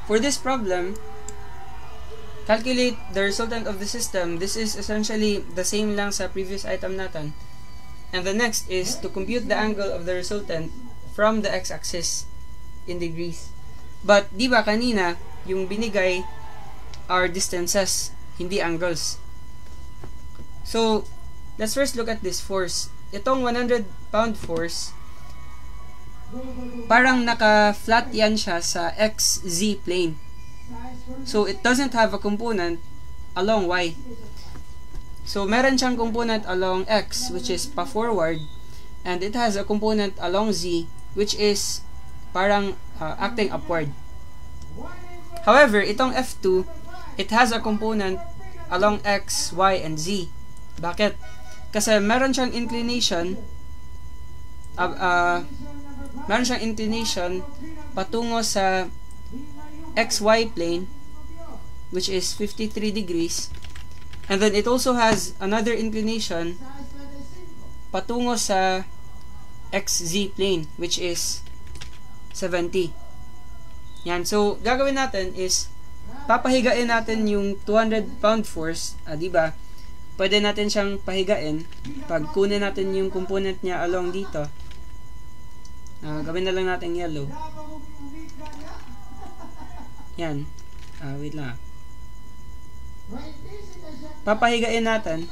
For this problem, calculate the resultant of the system. This is essentially the same lang sa previous item natin. And the next is to compute the angle of the resultant from the x-axis in degrees. But, di ba kanina, yung binigay are distances, hindi angles. So, let's first look at this force. Itong 100-pound force, parang naka-flat yan siya sa xz plane. So, it doesn't have a component along y. So, meron siyang component along x, which is pa-forward, and it has a component along z, which is parang acting upward. However, itong F2, it has a component along x, y, and z. Bakit? Kasi meron siyang inclination patungo sa xy plane, which is 53 degrees, and then it also has another inclination patungo sa xz plane, which is 70. Yan. So, gagawin natin is papahigain natin yung 200-pound force, diba? Pwede natin siyang pahigain pag kunin natin yung component niya along dito. Gawin na lang natin yellow. Yan. Wait lang. Papahigain natin.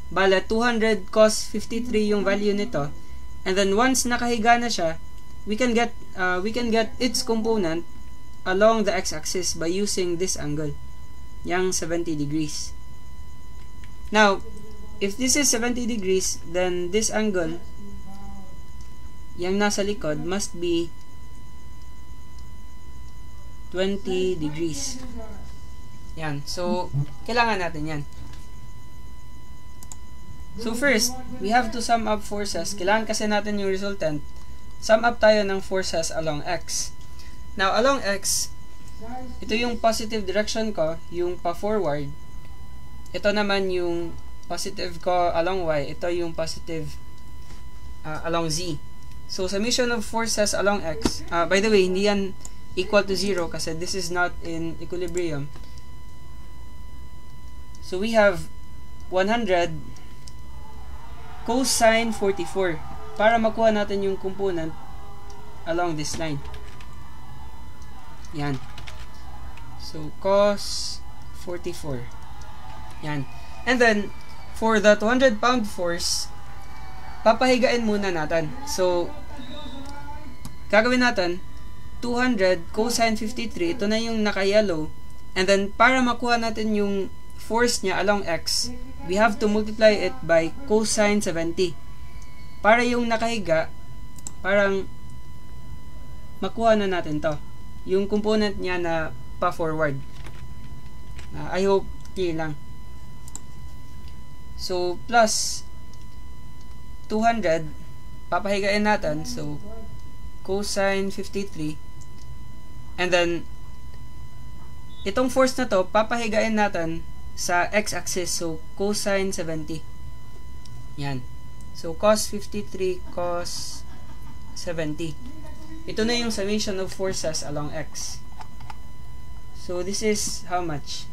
Bale, 200 cos 53 yung value nito. And then once nakahiga na siya, we can get its component along the x-axis by using this angle. Yang 70 degrees. Now, if this is 70 degrees, then this angle, yang nasa likod, must be 20 degrees. Yan. So, kailangan natin yan. So, first, we have to sum up forces. Kailangan kasi natin yung resultant. Sum up tayo ng forces along x. Now, along x, ito yung positive direction ko, yung pa-forward. Ito naman yung positive ko along y. Ito yung positive along z. So, summation of forces along x. By the way, hindi yan equal to 0 kasi this is not in equilibrium. So, we have 100 cosine 44 para makuha natin yung component along this line. Yan. So, cos 44. Yan. And then, for the 200-pound force, papahigain muna natin. So, gagawin natin, 200 cosine 53, ito na yung naka-yellow. And then, para makuha natin yung force niya along x, we have to multiply it by cosine 70. Para yung nakahiga, parang makuha na natin to. Yung component niya na pa-forward. I hope clear lang. So, plus 200, papahigain natin. So, cosine 53. And then, itong force na to, papahigain natin sa x-axis. So, cosine 70. Yan. So, cos 53, cos 70. Ito na yung summation of forces along x. So, this is how much?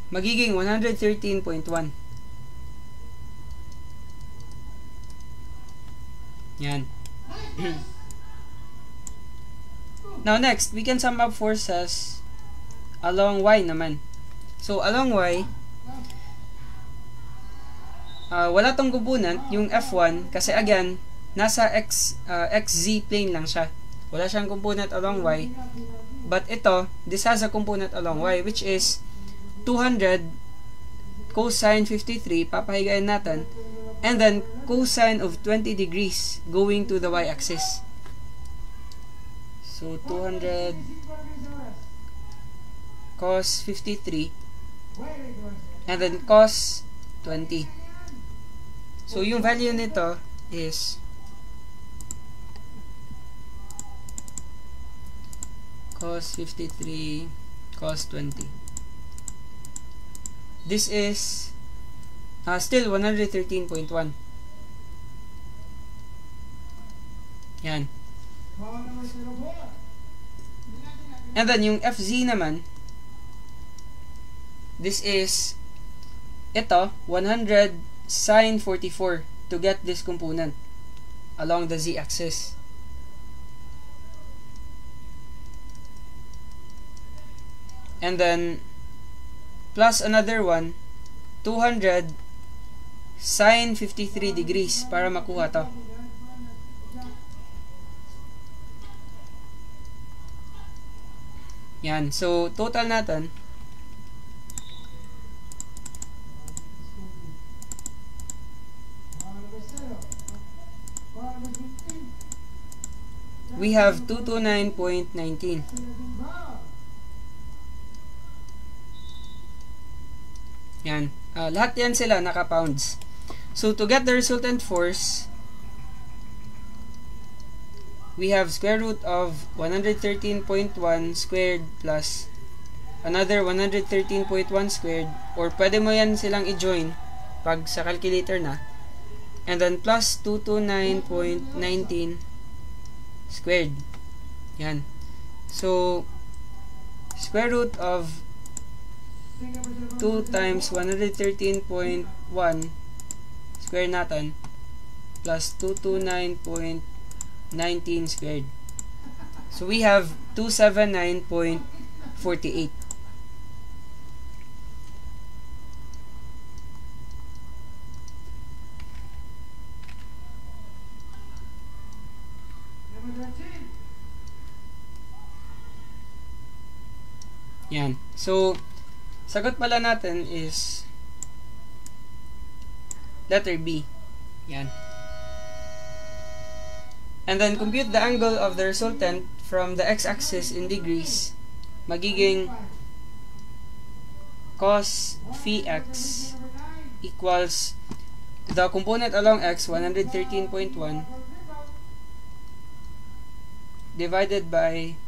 Magiging 113.1. Yan. Now next, we can sum up forces along y naman. So along y, wala tong component, yung F1, kasi again, nasa xz plane lang siya. Wala siyang component along y. But ito, this has a component along y, which is 200 cosine 53, papahigain natin, and then cosine of 20 degrees going to the y-axis. So, 200 cos 53 and then cos 20. So, yung value nito is cos 53 cos 20. this is still 113.1. Yan. And then yung FZ naman, this is ito 100 sine 44 to get this component along the z-axis. And then plus another one 200 sine 53 degrees para makuha to. Yan. So, total natin we have 229.19. Yan. Lahat yan sila naka-pounds. So, to get the resultant force, we have square root of 113.1 squared plus another 113.1 squared, or pwede mo yan silang i-join pag sa calculator na, and then plus 229.19 squared. Yan. So, square root of 2 times 113.1 square natin plus 229.19 squared. So we have 279.48. Yan. So, sagot pala natin is letter B. Yan. And then, compute the angle of the resultant from the x-axis in degrees. Magiging cos phi x equals the component along x, 113.1, divided by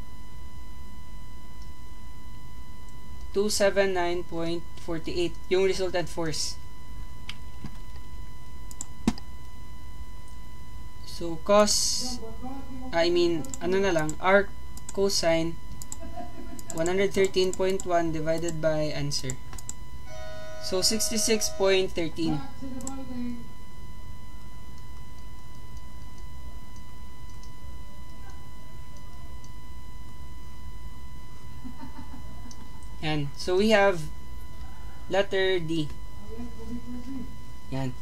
279.48, yung resultant force. So, arc cosine 113.1 divided by answer. So, 66.13. Yan. So, we have letter D. Yan.